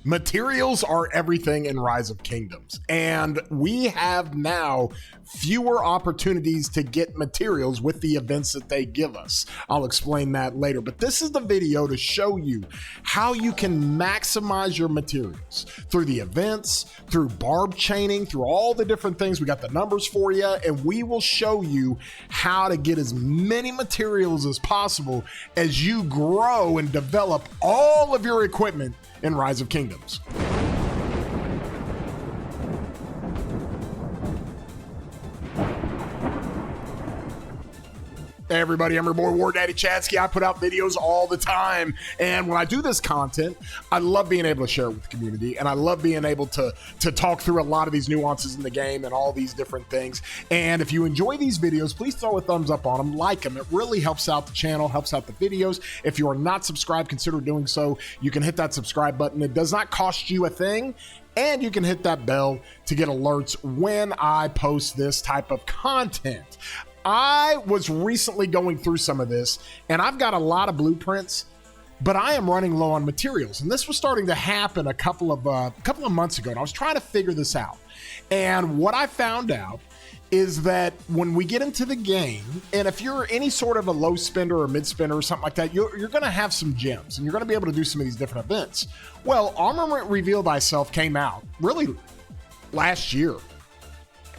Materials are everything in Rise of Kingdoms, and we have now fewer opportunities to get materials with the events that they give us. I'll explain that later, but this is the video to show you how you can maximize your materials through the events, through barb chaining, through all the different things. We got the numbers for you, and we will show you how to get as many materials as possible as you grow and develop all of your equipment in Rise of Kingdoms. Hey everybody, I'm your boy War Daddy Chatsky. I put out videos all the time, and when I do this content, I love being able to share it with the community, and I love being able to talk through a lot of these nuances in the game and all these different things. And if you enjoy these videos, please throw a thumbs up on them, like them. It really helps out the channel, helps out the videos. If you are not subscribed, consider doing so. You can hit that subscribe button. It does not cost you a thing. And you can hit that bell to get alerts when I post this type of content. I was recently going through some of this, and I've got a lot of blueprints, but I am running low on materials. And this was starting to happen a couple of months ago, and I was trying to figure this out. And what I found out is that when we get into the game, and if you're any sort of a low spender or mid spender or something like that, you're going to have some gems, and you're going to be able to do some of these different events. Well, Armament Reveal Thyself came out really last year,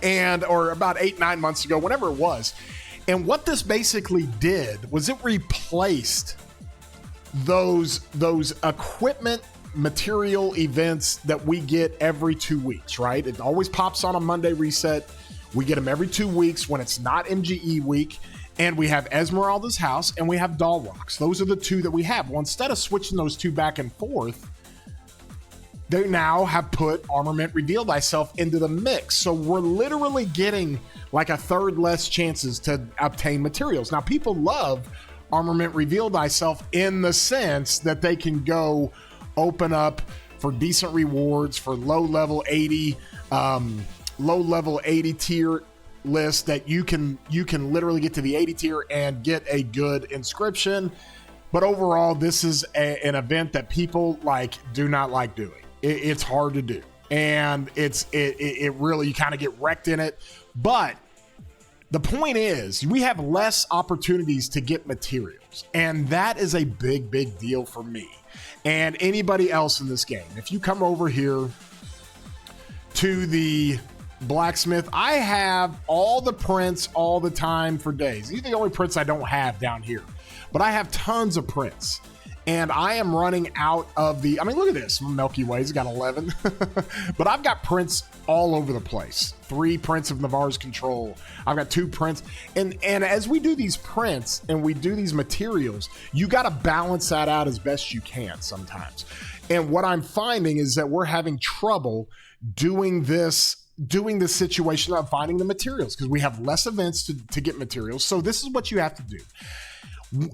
or about 8-9 months ago, whenever it was. And what this basically did was it replaced those equipment material events that we get every 2 weeks, right? It always pops on a Monday reset. We get them every 2 weeks when it's not MGE week. And we have Esmeralda's House and we have Doll Rocks. Those are the two that we have. Well, instead of switching those two back and forth, they now have put Armament Reveal Thyself into the mix. So we're literally getting like a third less chances to obtain materials. Now, people love Armament Reveal Thyself in the sense that they can go open up for decent rewards for low level 80 tier list that you can literally get to the 80 tier and get a good inscription. But overall, this is an event that people do not like doing. It's hard to do, and it really, you kind of get wrecked in it. But the point is, we have less opportunities to get materials, and that is a big deal for me and anybody else in this game. If you come over here to the blacksmith, I have all the prints all the time for days. These are the only prints I don't have down here, but I have tons of prints. And I am running out of the, I mean, look at this. Milky Way's got 11, but I've got prints all over the place. 3 prints of Navarre's Control. I've got 2 prints. And as we do these prints and we do these materials, you got to balance that out as best you can sometimes. And what I'm finding is that we're having trouble doing this situation of finding the materials because we have less events to get materials. So this is what you have to do.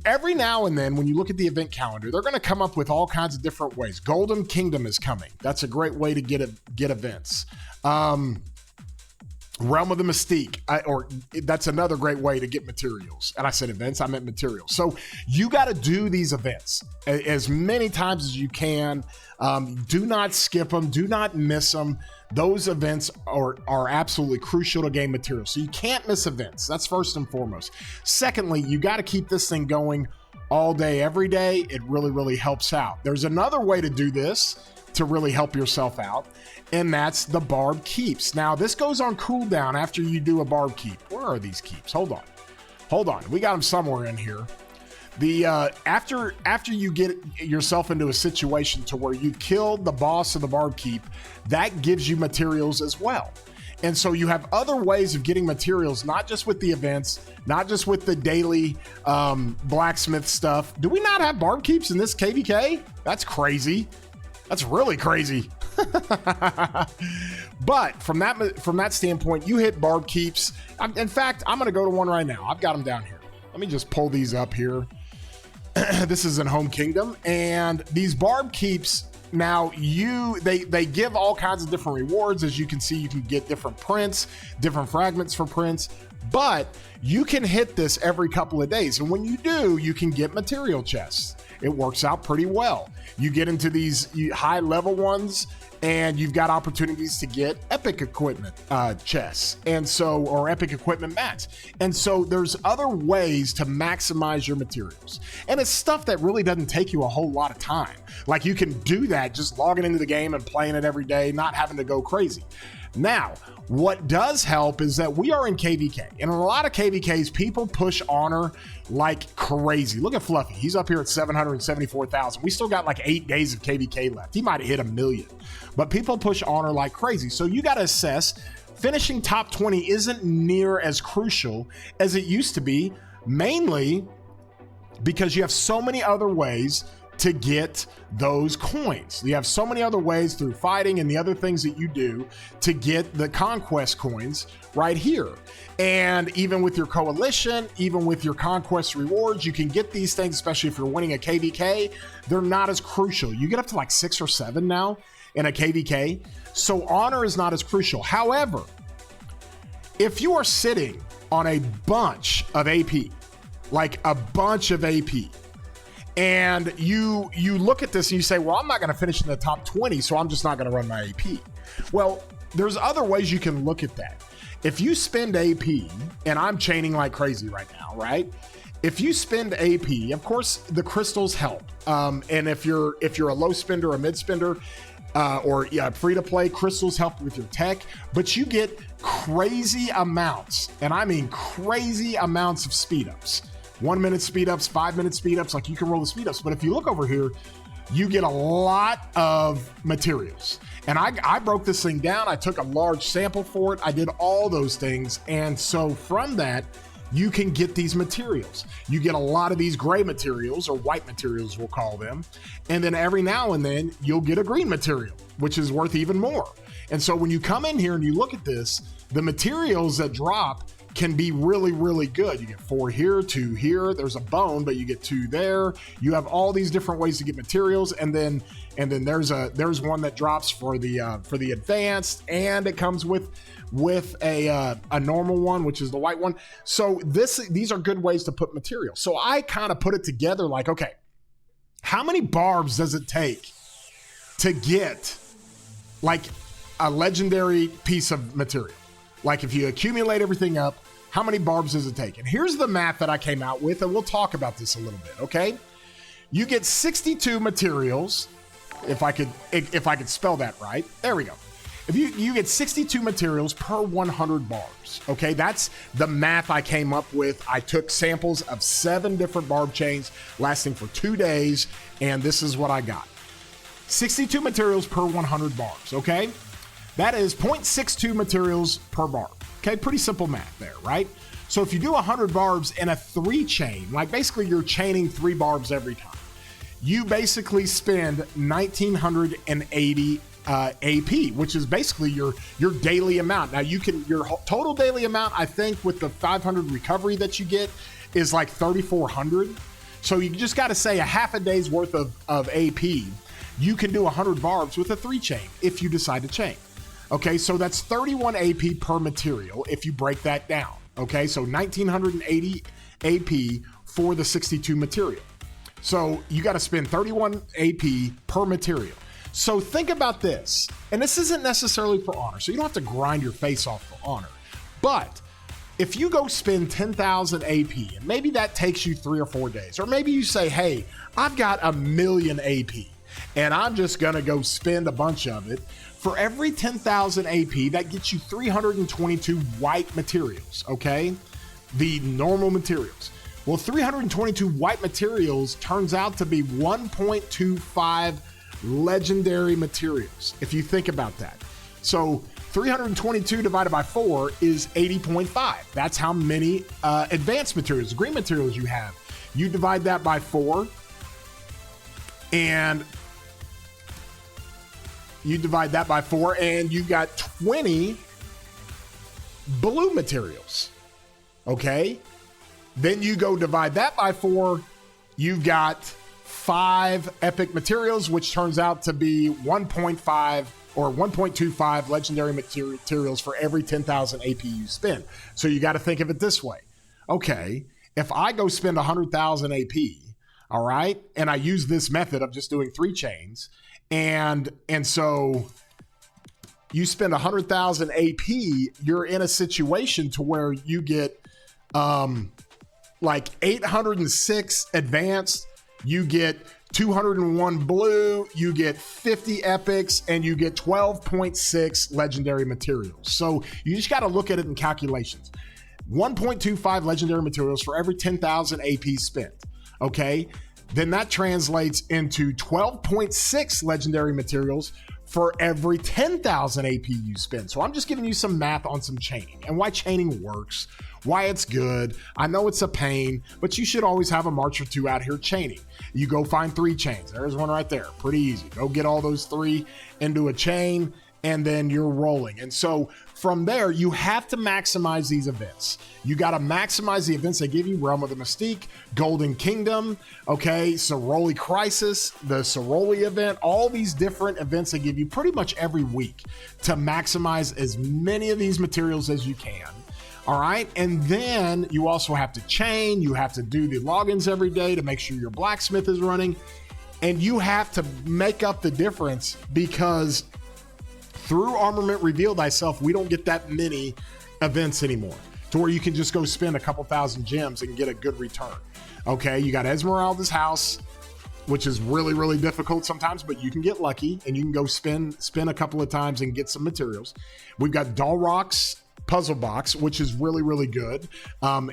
Every now and then, when you look at the event calendar, they're going to come up with all kinds of different ways. Golden Kingdom is coming. That's a great way to get events. Realm of the Mystique, that's another great way to get materials. And I said events, I meant materials. So you got to do these events as many times as you can. Do not skip them. Do not miss them. Those events are absolutely crucial to game materials. So you can't miss events. That's first and foremost. Secondly, you got to keep this thing going all day, every day. It really helps out. There's another way to do this to really help yourself out, and that's the barb keeps. Now, this goes on cooldown after you do a barb keep. Where are these keeps? Hold on. We got them somewhere in here. The after you get yourself into a situation to where you killed the boss of the barb keep, that gives you materials as well. And so you have other ways of getting materials, not just with the events, not just with the daily blacksmith stuff. Do we not have barb keeps in this KVK? That's crazy. That's really crazy. But from that standpoint, you hit barb keeps. In fact, I'm going to go to one right now. I've got them down here. Let me just pull these up here. This is in Home Kingdom, and these barb keeps, now they give all kinds of different rewards. As you can see, you can get different prints, different fragments for prints, but you can hit this every couple of days, and when you do, you can get material chests. it works out pretty well. You get into these high level ones, and you've got opportunities to get epic equipment chests, and so, or epic equipment mats. And so there's other ways to maximize your materials. And it's stuff that really doesn't take you a whole lot of time. Like, you can do that just logging into the game and playing it every day, not having to go crazy. Now, what does help is that we are in KVK, and in a lot of KVKs, people push honor like crazy. Look at Fluffy. He's up here at 774,000. We still got like 8 days of KVK left. He might have hit 1 million, but people push honor like crazy. So you got to assess, finishing top 20 isn't near as crucial as it used to be, mainly because you have so many other ways to get those coins. You have so many other ways through fighting and the other things that you do to get the conquest coins right here. And even with your coalition, even with your conquest rewards, you can get these things, especially if you're winning a KVK. They're not as crucial. You get up to like 6 or 7 now in a KVK. So honor is not as crucial. However, if you are sitting on a bunch of AP, like a bunch of AP, and you look at this and you say, well, I'm not going to finish in the top 20, so I'm just not going to run my AP. Well, there's other ways you can look at that. If you spend AP, and I'm chaining like crazy right now, right? If you spend AP, of course, the crystals help. And if you're a low spender, a mid spender, or free to play, crystals help with your tech, but you get crazy amounts, and I mean crazy amounts of speed ups. 1 minute speed ups, 5 minute speed ups, like you can roll the speed ups. But if you look over here, you get a lot of materials. And I broke this thing down. I took a large sample for it. I did all those things. And so from that, you can get these materials. You get a lot of these gray materials, or white materials, we'll call them. And then every now and then you'll get a green material, which is worth even more. And so when you come in here and you look at this, the materials that drop can be really, really good. You get 4 here, 2 here. There's a bone, but you get 2 there. You have all these different ways to get materials, and then there's one that drops for the advanced, and it comes with a normal one, which is the white one. So these are good ways to put material. So I kind of put it together like, okay, how many barbs does it take to get like a legendary piece of material? Like, if you accumulate everything up, how many barbs does it take? And here's the math that I came out with, and we'll talk about this a little bit, okay? You get 62 materials, if I could spell that right. There we go. If you get 62 materials per 100 barbs, okay? That's the math I came up with. I took samples of 7 different barb chains lasting for 2 days, and this is what I got. 62 materials per 100 barbs, okay? That is 0.62 materials per barb. Okay, pretty simple math there, right? So if you do 100 barbs in a 3 chain, like basically you're chaining 3 barbs every time, you basically spend 1,980 AP, which is basically your daily amount. Now your total daily amount, I think, with the 500 recovery that you get is like 3,400. So you just got to say a half a day's worth of AP. You can do 100 barbs with a 3 chain if you decide to chain. Okay, so that's 31 AP per material if you break that down. Okay, so 1,980 AP for the 62 material. So you got to spend 31 AP per material. So think about this, and this isn't necessarily for honor, so you don't have to grind your face off for honor. But if you go spend 10,000 AP, and maybe that takes you 3 or 4 days, or maybe you say, hey, I've got 1 million AP, and I'm just gonna go spend a bunch of it. For every 10,000 AP, that gets you 322 white materials, okay? The normal materials. Well, 322 white materials turns out to be 1.25 legendary materials, if you think about that. So 322 divided by 4 is 80.5. That's how many advanced materials, green materials you have. You divide that by 4, and you've got 20 blue materials, okay? Then you go divide that by 4, you've got 5 epic materials, which turns out to be 1.5 or 1.25 legendary materials for every 10,000 AP you spend. So you got to think of it this way. Okay, if I go spend 100,000 AP, All right. And I use this method of just doing 3 chains. And so you spend 100,000 AP, you're in a situation to where you get like 806 advanced, you get 201 blue, you get 50 epics, and you get 12.6 legendary materials. So you just got to look at it in calculations. 1.25 legendary materials for every 10,000 AP spent. Okay, then that translates into 12.6 legendary materials for every 10,000 AP you spend. So I'm just giving you some math on some chaining and why chaining works, why it's good. I know it's a pain, but you should always have a march or 2 out here chaining. You go find 3 chains. There's one right there. Pretty easy. Go get all those 3 into a chain, and then you're rolling. And so from there, you have to maximize these events. You got to maximize the events they give you: Realm of the Mystique, Golden Kingdom, okay, Soroli Crisis, the Soroli event, all these different events they give you pretty much every week to maximize as many of these materials as you can. All right. And then you also have to chain. You have to do the logins every day to make sure your blacksmith is running. And you have to make up the difference, because through Armament Reveal Thyself, we don't get that many events anymore to where you can just go spend a couple thousand gems and get a good return. Okay, you got Esmeralda's House, which is really, really difficult sometimes, but you can get lucky and you can go spin a couple of times and get some materials. We've got Dalrock's puzzle box, which is really, really good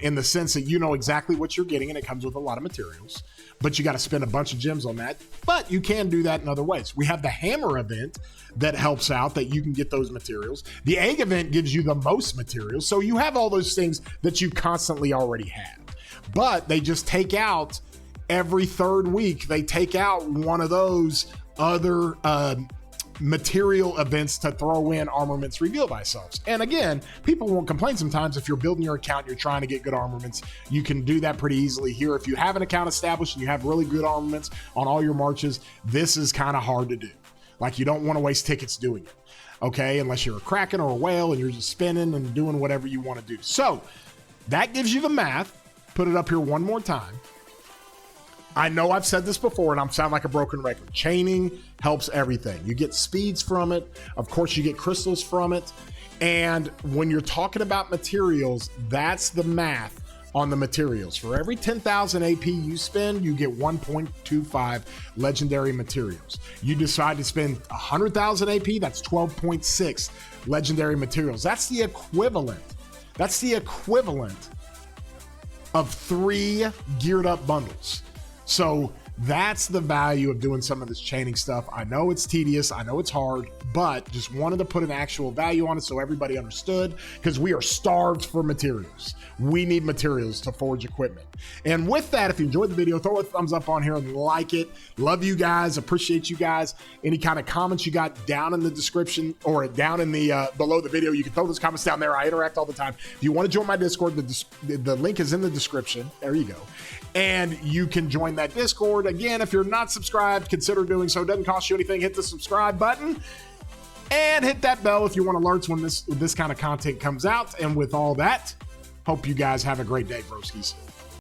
in the sense that you know exactly what you're getting and it comes with a lot of materials, but you got to spend a bunch of gems on that. But you can do that in other ways. We have the hammer event that helps out, that you can get those materials. The egg event gives you the most materials. So you have all those things that you constantly already have, but they just take out every 3rd week. They take out one of those other material events to throw in Armaments Reveal Thyself. And again, people won't complain sometimes. If you're building your account, you're trying to get good armaments, you can do that pretty easily here. If you have an account established and you have really good armaments on all your marches, this is kind of hard to do. Like, you don't want to waste tickets doing it, okay? Unless you're a Kraken or a whale and you're just spinning and doing whatever you want to do. So that gives you the math. Put it up here one more time. I know I've said this before and I'm sound like a broken record. Chaining helps everything. You get speeds from it. Of course, you get crystals from it. And when you're talking about materials, that's the math on the materials. For every 10,000 AP you spend, you get 1.25 legendary materials. You decide to spend 100,000 AP, that's 12.6 legendary materials. That's the equivalent. That's the equivalent of 3 geared up bundles. So that's the value of doing some of this chaining stuff. I know it's tedious, I know it's hard, but just wanted to put an actual value on it so everybody understood, because we are starved for materials. We need materials to forge equipment. And with that, if you enjoyed the video, throw a thumbs up on here and like it. Love you guys, appreciate you guys. Any kind of comments you got down in the description or down in the below the video, you can throw those comments down there. I interact all the time. If you want to join my Discord, the link is in the description. There you go. And you can join that Discord. Again, if you're not subscribed, consider doing so. It doesn't cost you anything. Hit the subscribe button and hit that bell if you want alerts when this kind of content comes out. And with all that, hope you guys have a great day, broskies.